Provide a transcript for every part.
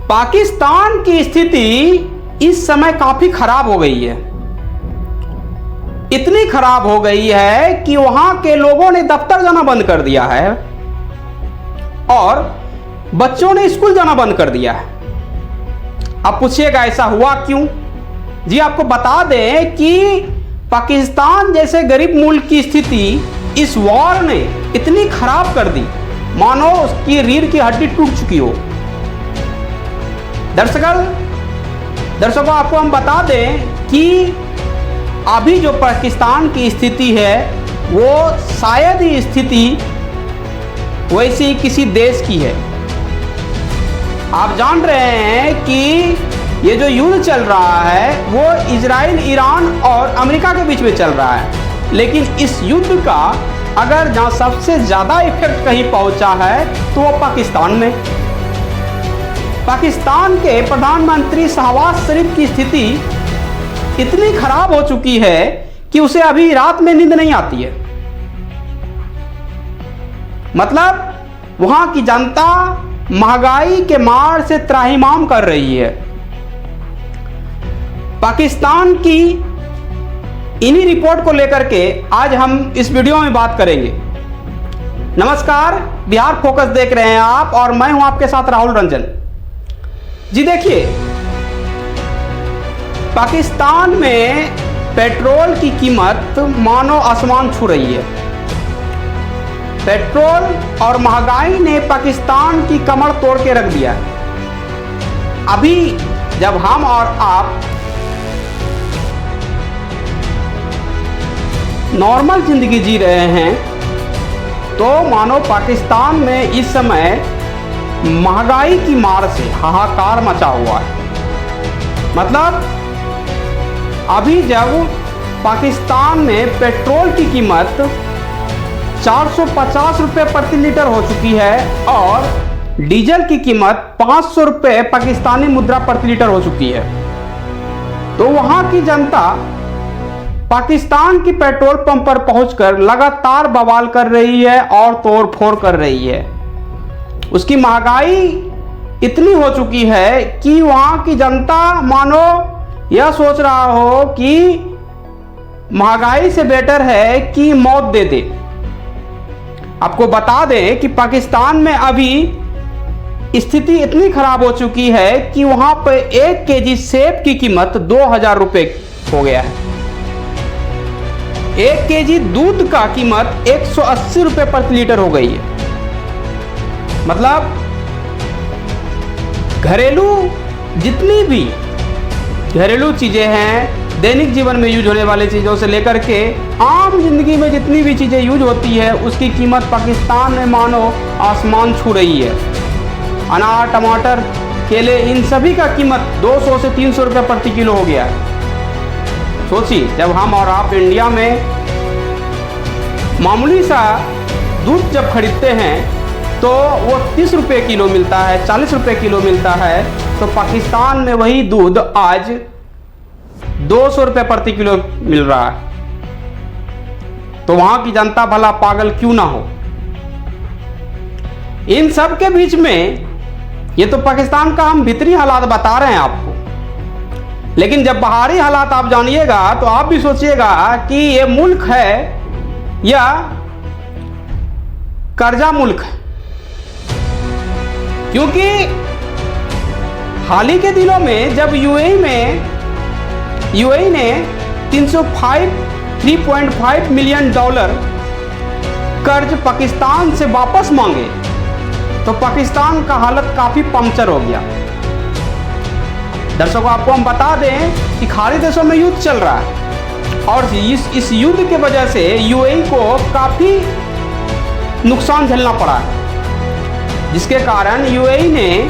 पाकिस्तान की स्थिति इस समय काफी खराब हो गई है। इतनी खराब हो गई है कि वहां के लोगों ने दफ्तर जाना बंद कर दिया है और बच्चों ने स्कूल जाना बंद कर दिया है। अब पूछिएगा ऐसा हुआ क्यों? जी आपको बता दें कि पाकिस्तान जैसे गरीब मुल्क की स्थिति इस वॉर ने इतनी खराब कर दी मानो उसकी रीढ़ की हड्डी टूट चुकी हो। दर्शकों आपको हम बता दें कि अभी जो पाकिस्तान की स्थिति है वो शायद ही स्थिति वैसी किसी देश की है। आप जान रहे हैं कि ये जो युद्ध चल रहा है वो इजराइल, ईरान और अमेरिका के बीच में चल रहा है, लेकिन इस युद्ध का अगर जहां सबसे ज्यादा इफेक्ट कहीं पहुंचा है तो वो पाकिस्तान में। पाकिस्तान के प्रधानमंत्री शहबाज शरीफ की स्थिति इतनी खराब हो चुकी है कि उसे अभी रात में नींद नहीं आती है। मतलब वहां की जनता महंगाई के मार से त्राहिमाम कर रही है। पाकिस्तान की इन्हीं रिपोर्ट को लेकर के आज हम इस वीडियो में बात करेंगे। नमस्कार, बिहार फोकस देख रहे हैं आप और मैं हूं आपके साथ राहुल रंजन। जी देखिए, पाकिस्तान में पेट्रोल की कीमत मानो आसमान छू रही है। पेट्रोल और महंगाई ने पाकिस्तान की कमर तोड़ के रख दिया है। अभी जब हम और आप नॉर्मल जिंदगी जी रहे हैं तो मानो पाकिस्तान में इस समय महंगाई की मार से हाहाकार मचा हुआ है। मतलब अभी जब पाकिस्तान में पेट्रोल की कीमत 450 रुपये प्रति लीटर हो चुकी है और डीजल की कीमत 500 रुपये पाकिस्तानी मुद्रा प्रति लीटर हो चुकी है, तो वहां की जनता पाकिस्तान की पेट्रोल पंप पर पहुंचकर लगातार बवाल कर रही है और तोड़ फोड़ कर रही है। उसकी महंगाई इतनी हो चुकी है कि वहां की जनता मानो यह सोच रहा हो कि महंगाई से बेटर है कि मौत दे दे। आपको बता दें कि पाकिस्तान में अभी स्थिति इतनी खराब हो चुकी है कि वहां पर 1 केजी सेब की कीमत 2000 रुपये हो गया है। 1 केजी दूध का कीमत 180 रुपये प्रति लीटर हो गई है। मतलब जितनी भी घरेलू चीजें हैं, दैनिक जीवन में यूज होने वाली चीजों से लेकर के आम जिंदगी में जितनी भी चीजें यूज होती है उसकी कीमत पाकिस्तान में मानो आसमान छू रही है। अनार, टमाटर, केले, इन सभी का कीमत 200 से 300 रुपये प्रति किलो हो गया है। सोचिए, जब हम और आप इंडिया में मामूली सा दूध जब खरीदते हैं तो वो 30 रुपये किलो मिलता है, 40 रुपये किलो मिलता है, तो पाकिस्तान में वही दूध आज 200 रुपये प्रति किलो मिल रहा है। तो वहां की जनता भला पागल क्यों ना हो। इन सब के बीच में ये तो पाकिस्तान का हम भीतरी हालात बता रहे हैं आपको, लेकिन जब बाहरी हालात आप जानिएगा तो आप भी सोचिएगा कि ये मुल्क है या कर्जा मुल्क है। क्योंकि हाल ही के दिनों में जब यूएई ने 3.5 मिलियन डॉलर कर्ज पाकिस्तान से वापस मांगे तो पाकिस्तान का हालत काफी पंक्चर हो गया। दर्शकों आपको हम बता दें कि खाड़ी देशों में युद्ध चल रहा है और इस युद्ध के वजह से यूएई को काफी नुकसान झेलना पड़ा है, जिसके कारण यूएई ने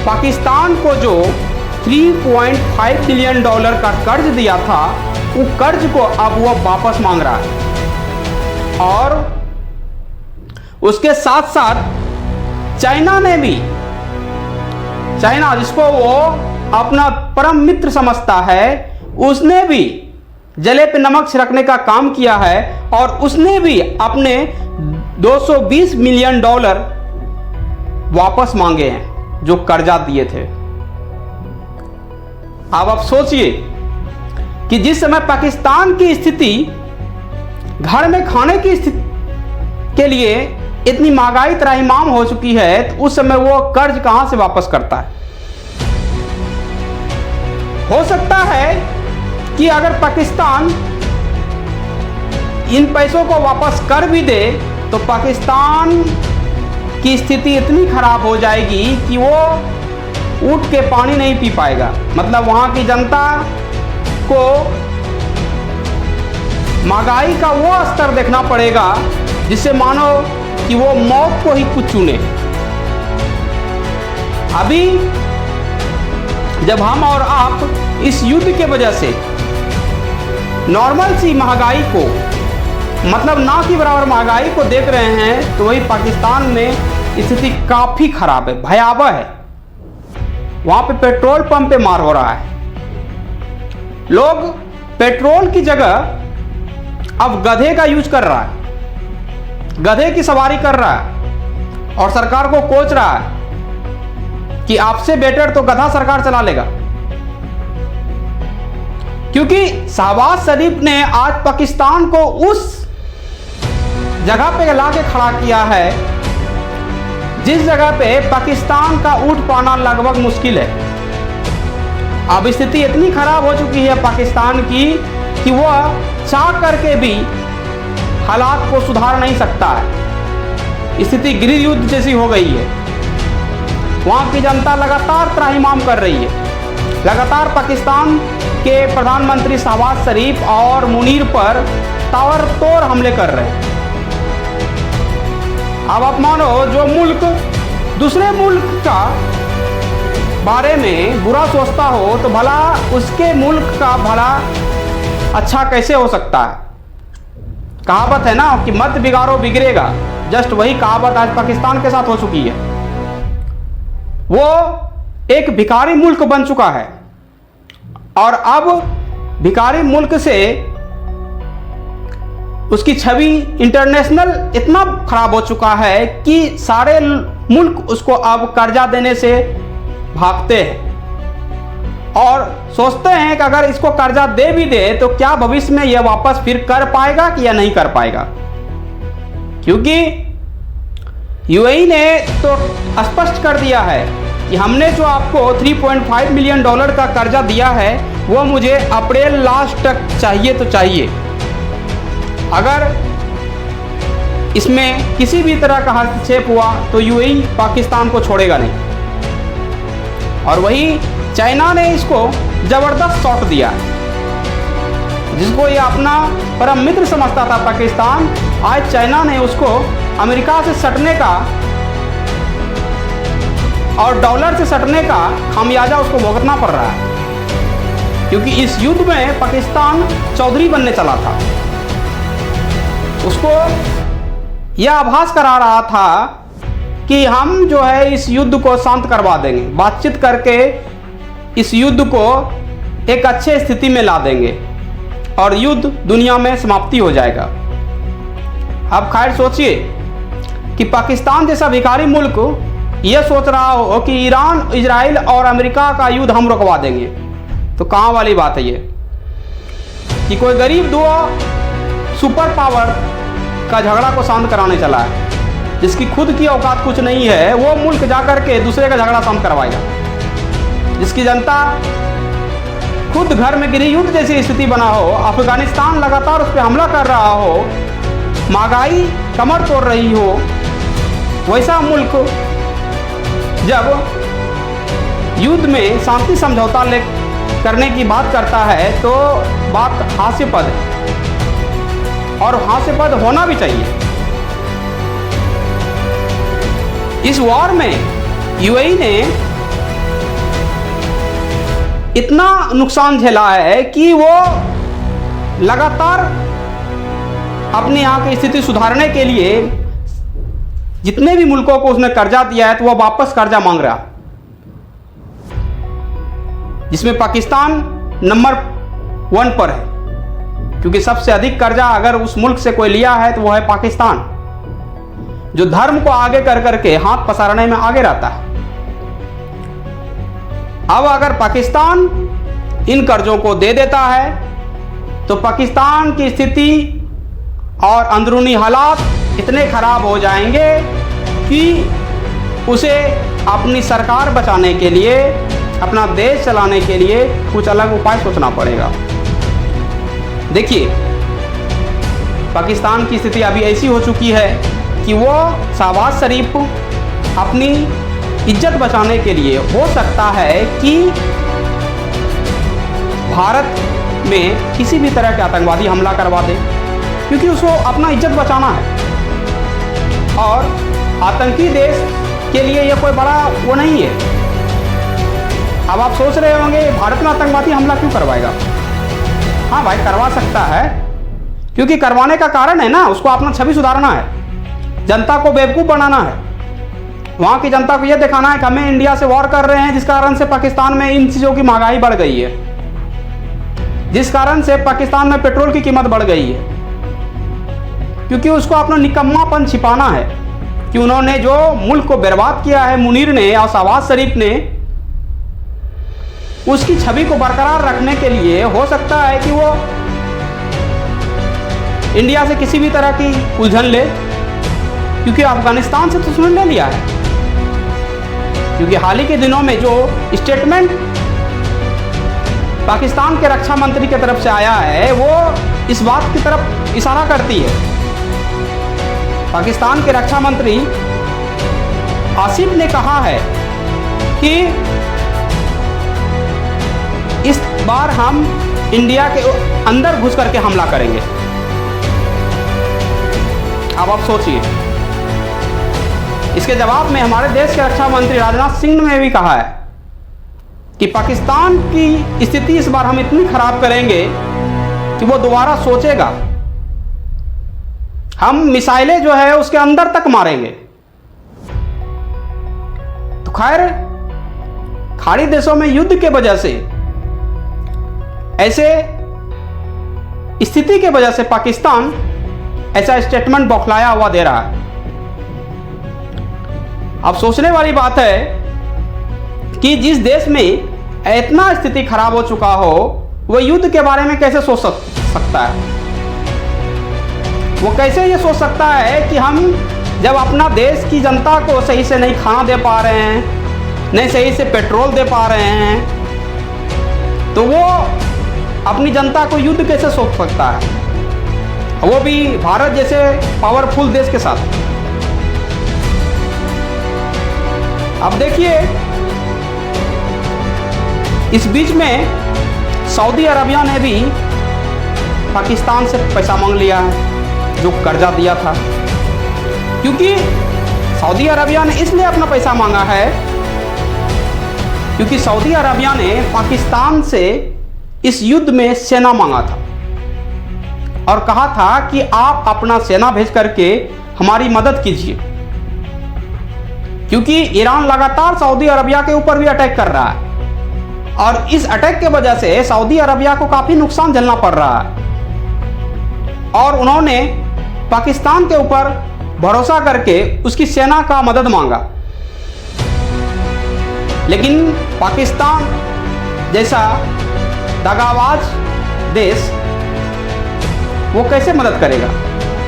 पाकिस्तान को जो 3.5 बिलियन डॉलर का कर्ज दिया था वो कर्ज को अब वो वापस मांग रहा है। और उसके साथ साथ चाइना जिसको वो अपना परम मित्र समझता है, उसने भी जले पे नमक छिड़कने का काम किया है और उसने भी अपने 220 मिलियन डॉलर वापस मांगे हैं। जो कर्जा दिए थे। अब आप सोचिए कि जिस समय पाकिस्तान की स्थिति घर में खाने की स्थिति के लिए इतनी महंगाई त्राहिमाम हो चुकी है, तो उस समय वो कर्ज कहां से वापस करता है। हो सकता है कि अगर पाकिस्तान इन पैसों को वापस कर भी दे तो पाकिस्तान की स्थिति इतनी खराब हो जाएगी कि वो उठ के पानी नहीं पी पाएगा। मतलब वहाँ की जनता को महंगाई का वो स्तर देखना पड़ेगा जिससे मानो कि वो मौत को ही कुछ चुने। अभी जब हम और आप इस युद्ध के वजह से नॉर्मल सी महंगाई को, मतलब ना के बराबर महंगाई को देख रहे हैं, तो वही पाकिस्तान में स्थिति काफी खराब है, भयावह है। वहां पे पेट्रोल पंप पे मार हो रहा है। लोग पेट्रोल की जगह अब गधे का यूज कर रहा है, गधे की सवारी कर रहा है और सरकार को कोच रहा है कि आपसे बेटर तो गधा सरकार चला लेगा। क्योंकि शहबाज शरीफ ने आज पाकिस्तान को उस जगह पे ला के खड़ा किया है जिस जगह पे पाकिस्तान का उठ पाना लगभग मुश्किल है। अब स्थिति इतनी खराब हो चुकी है पाकिस्तान की कि वह चाह करके भी हालात को सुधार नहीं सकता है। स्थिति गृह युद्ध जैसी हो गई है। वहां की जनता लगातार त्राहिमाम कर रही है, लगातार पाकिस्तान के प्रधानमंत्री शहबाज शरीफ और मुनीर पर ताबड़तोड़ हमले कर रहे हैं। अब आप मानो जो मुल्क दूसरे मुल्क का बारे में बुरा सोचता हो तो भला उसके मुल्क का भला अच्छा कैसे हो सकता है। कहावत है ना कि मत बिगाड़ो बिगड़ेगा, जस्ट वही कहावत आज पाकिस्तान के साथ हो चुकी है। वो एक भिखारी मुल्क बन चुका है और अब भिखारी मुल्क से उसकी छवि इंटरनेशनल इतना खराब हो चुका है कि सारे मुल्क उसको अब कर्जा देने से भागते हैं और सोचते हैं कि अगर इसको कर्जा दे भी दे तो क्या भविष्य में यह वापस फिर कर पाएगा कि या नहीं कर पाएगा। क्योंकि यूएई ने तो स्पष्ट कर दिया है कि हमने जो आपको $3.5 मिलियन का कर्जा दिया है वो मुझे अप्रैल लास्ट तक चाहिए तो चाहिए। अगर इसमें किसी भी तरह का हस्तक्षेप हुआ तो यूएई पाकिस्तान को छोड़ेगा नहीं। और वही चाइना ने इसको जबरदस्त शॉट दिया, जिसको ये अपना परम मित्र समझता था पाकिस्तान, आज चाइना ने उसको अमेरिका से सटने का और डॉलर से सटने का खामियाजा उसको भुगतना पड़ रहा है। क्योंकि इस युद्ध में पाकिस्तान चौधरी बनने चला था। उसको यह आभास करा रहा था कि हम जो है इस युद्ध को शांत करवा देंगे, बातचीत करके इस युद्ध को एक अच्छे स्थिति में ला देंगे और युद्ध दुनिया में समाप्ति हो जाएगा। अब खैर सोचिए कि पाकिस्तान जैसा भिखारी मुल्क यह सोच रहा हो कि ईरान, इजराइल और अमेरिका का युद्ध हम रुकवा देंगे, तो कहाँ वाली बात है ये कि कोई गरीब दो सुपर पावर का झगड़ा को शांत कराने चला है। जिसकी खुद की औकात कुछ नहीं है वो मुल्क जाकर के दूसरे का झगड़ा शांत करवाएगा। जिसकी जनता खुद घर में गृह युद्ध जैसी स्थिति बना हो, अफगानिस्तान लगातार उस पर हमला कर रहा हो, महंगाई कमर तोड़ रही हो, वैसा मुल्क जब युद्ध में शांति समझौता करने की बात करता है तो बात हास्यास्पद है और हास्यास्पद होना भी चाहिए। इस वॉर में यूएई ने इतना नुकसान झेला है कि वो लगातार अपने यहाँ की स्थिति सुधारने के लिए जितने भी मुल्कों को उसने कर्जा दिया है तो वह वापस कर्जा मांग रहा, जिसमें पाकिस्तान नंबर 1 पर है। क्योंकि सबसे अधिक कर्जा अगर उस मुल्क से कोई लिया है तो वह है पाकिस्तान, जो धर्म को आगे कर करके हाथ पसारने में आगे रहता है। अब अगर पाकिस्तान इन कर्जों को दे देता है तो पाकिस्तान की स्थिति और अंदरूनी हालात इतने खराब हो जाएंगे कि उसे अपनी सरकार बचाने के लिए, अपना देश चलाने के लिए कुछ अलग उपाय सोचना पड़ेगा। देखिए, पाकिस्तान की स्थिति अभी ऐसी हो चुकी है कि वो शहबाज शरीफ अपनी इज्जत बचाने के लिए हो सकता है कि भारत में किसी भी तरह के आतंकवादी हमला करवा दे, क्योंकि उसको अपना इज्जत बचाना है। और आतंकी देश के लिए यह कोई बड़ा वो नहीं है। अब आप सोच रहे होंगे भारत में आतंकवादी हमला क्यों करवाएगा? हाँ भाई, करवा सकता है, क्योंकि करवाने का कारण है ना, उसको अपना छवि सुधारना है, जनता को बेवकूफ़ बनाना है। वहाँ की जनता को यह दिखाना है कि हमें इंडिया से वॉर कर रहे हैं, जिस कारण से पाकिस्तान में इन चीज़ों की महंगाई बढ़ गई है, जिस कारण से पाकिस्तान में पेट्रोल की कीमत बढ़ गई है, क्योंकि उसको अपना निकम्मापन छिपाना है कि उन्होंने जो मुल्क को बर्बाद किया है, मुनीर ने और शहबाज शरीफ ने, उसकी छवि को बरकरार रखने के लिए हो सकता है कि वो इंडिया से किसी भी तरह की उलझन ले, क्योंकि अफगानिस्तान से तो उसने ले लिया है। क्योंकि हाल ही के दिनों में जो स्टेटमेंट पाकिस्तान के रक्षा मंत्री की तरफ से आया है, वो इस बात की तरफ इशारा करती है। पाकिस्तान के रक्षा मंत्री आसिफ ने कहा है कि इस बार हम इंडिया के अंदर घुस करके हमला करेंगे। अब आप सोचिए, इसके जवाब में हमारे देश के रक्षा मंत्री राजनाथ सिंह ने भी कहा है कि पाकिस्तान की स्थिति इस बार हम इतनी खराब करेंगे कि वो दोबारा सोचेगा। हम मिसाइलें जो है उसके अंदर तक मारेंगे। तो खैर, खाड़ी देशों में युद्ध के वजह से, ऐसे स्थिति के वजह से पाकिस्तान ऐसा स्टेटमेंट बौखलाया हुआ दे रहा है। अब सोचने वाली बात है कि जिस देश में इतना स्थिति खराब हो चुका हो, वह युद्ध के बारे में कैसे सोच सकता है? वो कैसे ये सोच सकता है कि हम जब अपना देश की जनता को सही से नहीं खाना दे पा रहे हैं, नहीं सही से पेट्रोल दे पा रहे हैं, तो वो अपनी जनता को युद्ध कैसे सोच सकता है? वो भी भारत जैसे पावरफुल देश के साथ। अब देखिए, इस बीच में सऊदी अरबिया ने भी पाकिस्तान से पैसा मांग लिया है, जो कर्जा दिया था। क्योंकि सऊदी अरबिया ने इसलिए अपना पैसा मांगा है क्योंकि सऊदी अरबिया ने पाकिस्तान से इस युद्ध में सेना मांगा था और कहा था कि आप अपना सेना भेज करके हमारी मदद कीजिए, क्योंकि ईरान लगातार सऊदी अरबिया के ऊपर भी अटैक कर रहा है और इस अटैक के वजह से सऊदी अरबिया को काफी नुकसान झेलना पड़ रहा है। और उन्होंने पाकिस्तान के ऊपर भरोसा करके उसकी सेना का मदद मांगा, लेकिन पाकिस्तान जैसा दगाबाज देश वो कैसे मदद करेगा?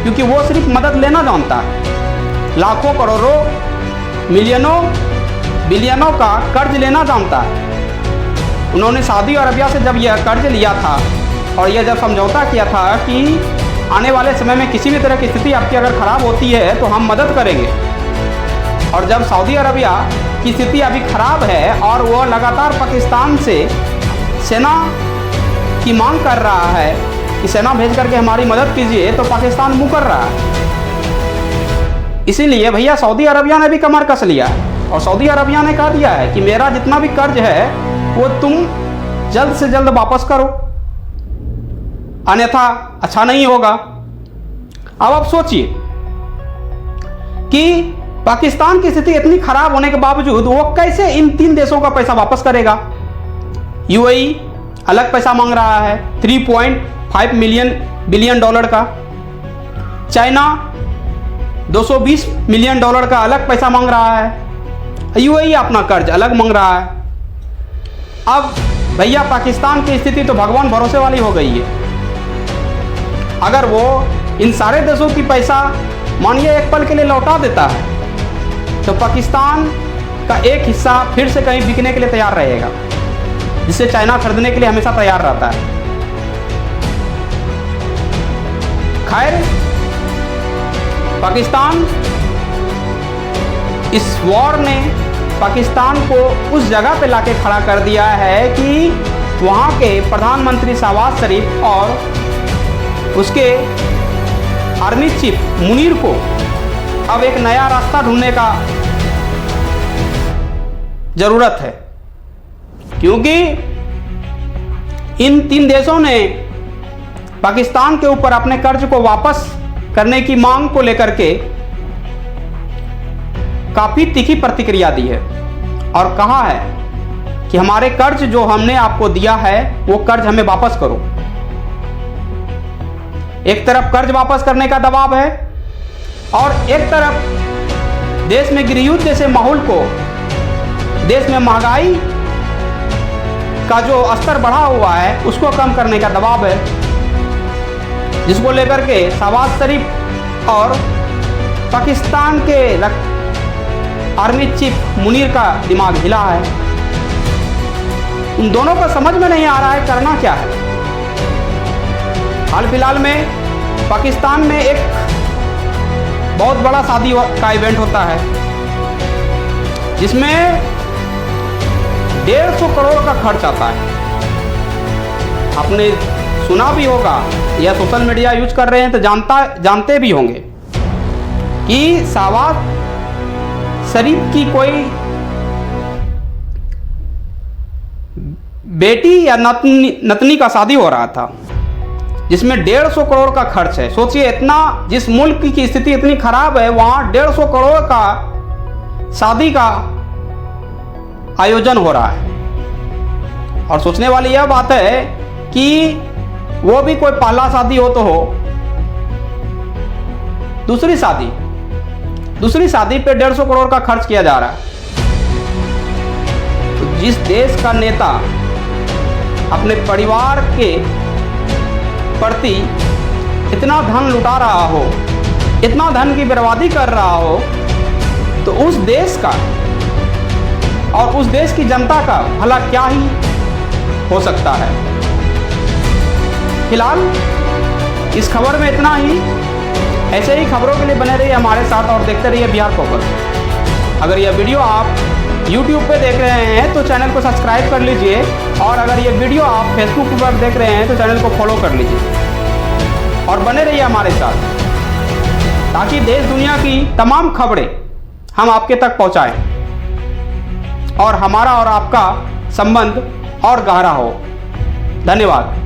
क्योंकि वो सिर्फ मदद लेना जानता है, लाखों करोड़ों मिलियनों बिलियनों का कर्ज लेना जानता है। उन्होंने सऊदी अरबिया से जब यह कर्ज लिया था और यह जब समझौता किया था कि आने वाले समय में किसी भी तरह की स्थिति आपकी अगर ख़राब होती है तो हम मदद करेंगे, और जब सऊदी अरबिया की स्थिति अभी ख़राब है और वो लगातार पाकिस्तान से सेना की मांग कर रहा है कि सेना भेज करके हमारी मदद कीजिए, तो पाकिस्तान मुँह कर रहा है। इसीलिए भैया सऊदी अरबिया ने भी कमर कस लिया है और सऊदी अरबिया ने कह दिया है कि मेरा जितना भी कर्ज है वो तुम जल्द से जल्द वापस करो, अन्यथा अच्छा नहीं होगा। अब आप सोचिए कि पाकिस्तान की स्थिति इतनी खराब होने के बावजूद वो कैसे इन 3 देशों का पैसा वापस करेगा? यूएई अलग पैसा मांग रहा है 3.5 बिलियन डॉलर का, चाइना 220 मिलियन डॉलर का अलग पैसा मांग रहा है, यूएई अपना कर्ज अलग मांग रहा है, अब भैया पाकिस्तान की स्थिति तो भगवान भरोसे वाली हो गई है। अगर वो इन सारे देशों की पैसा मानिए एक पल के लिए लौटा देता है तो पाकिस्तान का एक हिस्सा फिर से कहीं बिकने के लिए तैयार रहेगा, जिससे चाइना खरीदने के लिए हमेशा तैयार रहता है। खैर, पाकिस्तान, इस वॉर ने पाकिस्तान को उस जगह पे लाके खड़ा कर दिया है कि वहाँ के प्रधानमंत्री शहबाज शरीफ और उसके आर्मी चीफ मुनीर को अब एक नया रास्ता ढूंढने का जरूरत है, क्योंकि इन 3 देशों ने पाकिस्तान के ऊपर अपने कर्ज को वापस करने की मांग को लेकर के काफी तीखी प्रतिक्रिया दी है और कहा है कि हमारे कर्ज जो हमने आपको दिया है वो कर्ज हमें वापस करो। एक तरफ कर्ज वापस करने का दबाव है और एक तरफ देश में गृहयुद्ध जैसे माहौल को, देश में महंगाई का जो स्तर बढ़ा हुआ है उसको कम करने का दबाव है, जिसको लेकर के शहबाज शरीफ और पाकिस्तान के आर्मी चीफ मुनीर का दिमाग हिला है। उन दोनों को समझ में नहीं आ रहा है करना क्या है। हाल फिलहाल में पाकिस्तान में एक बहुत बड़ा शादी का इवेंट होता है जिसमें 150 करोड़ का खर्च आता है। आपने सुना भी होगा या सोशल मीडिया यूज कर रहे हैं तो जानते भी होंगे कि शहबाज शरीफ की कोई बेटी या नतनी का शादी हो रहा था जिसमें 150 करोड़ का खर्च है। सोचिए, इतना, जिस मुल्क की स्थिति इतनी खराब है वहां 150 करोड़ का शादी का आयोजन हो रहा है। और सोचने वाली यह बात है कि वो भी कोई पहला शादी हो तो हो, दूसरी शादी पे 150 करोड़ का खर्च किया जा रहा है। तो जिस देश का नेता अपने परिवार के प्रति इतना धन लुटा रहा हो, इतना धन की बर्बादी कर रहा हो, तो उस देश का और उस देश की जनता का भला क्या ही हो सकता है। फिलहाल इस खबर में इतना ही। ऐसे ही खबरों के लिए बने रहिए हमारे साथ और देखते रहिए बिहार फोकस। अगर यह वीडियो आप YouTube पे देख रहे हैं तो चैनल को सब्सक्राइब कर लीजिए, और अगर ये वीडियो आप फेसबुक पर देख रहे हैं तो चैनल को फॉलो कर लीजिए और बने रहिए हमारे साथ, ताकि देश दुनिया की तमाम खबरें हम आपके तक पहुंचाएं और हमारा और आपका संबंध और गहरा हो। धन्यवाद।